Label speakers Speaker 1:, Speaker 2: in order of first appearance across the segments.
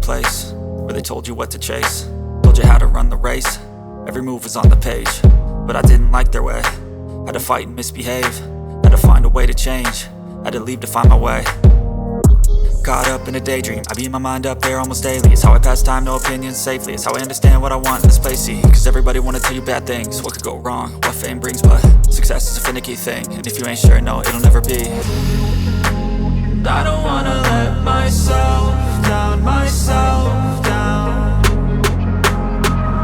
Speaker 1: place where they told you what to chase, told you how to run the race. Every move was on the page, but I didn't like their way. Had to fight and misbehave, had to find a way to change, had to leave to find my way. Caught up in a daydream, I beat my mind up there almost daily. It's how I pass time, no opinions safely. It's how I understand what I want in this place, see. Cause everybody wanna tell you bad things, what could go wrong, what fame brings. But success is a finicky thing, and if you ain't sure, no, it'll never be. I don't wanna let myself down, myself down.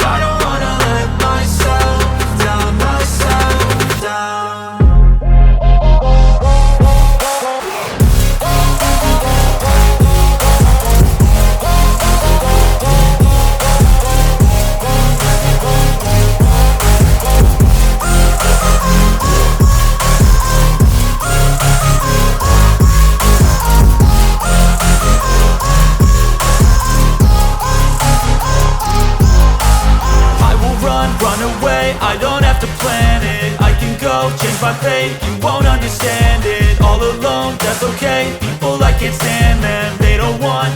Speaker 1: I don't wanna let myself down, myself down. Run away, I don't have to plan it. I can go, change my fate, you won't understand it. All alone, that's okay, people I can't stand them. They don't want